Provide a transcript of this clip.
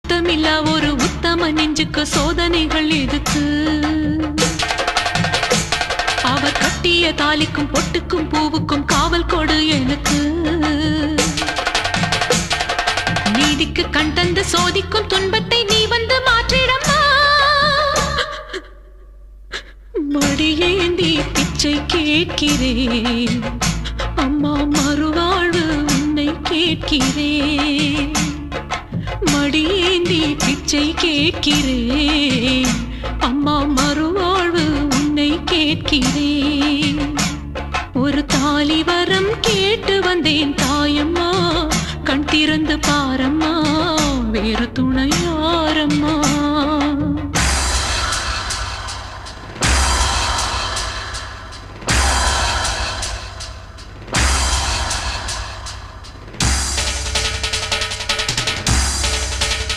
சுத்தமில்லா ஒரு உத்தம நெஞ்சுக்கு சோதனைகள் எதுக்கு? அவர் கட்டிய தாலிக்கும் பொட்டுக்கும் பூவுக்கும் காவல் கொடு எனக்கு. நீதிக்கு கண் தந்து சோதிக்கும் துன்பத்தை நீ வந்து மாற்றிடம்மா. மடியேந்தி பிச்சை கேட்கிறேன் அம்மா, மறுவாழ்வு உன்னை கேட்கிறேன். மடியேந்தி பிச்சை கேட்கிறேன் அம்மா, மறுவாழ்வு உன்னை கேட்கிறேன். ஒரு தாலி வரம் கேட்டு வந்தேன் தாயம்மா, கண் திறந்து பாரம்மா, வேறு துணை யாரம்மா?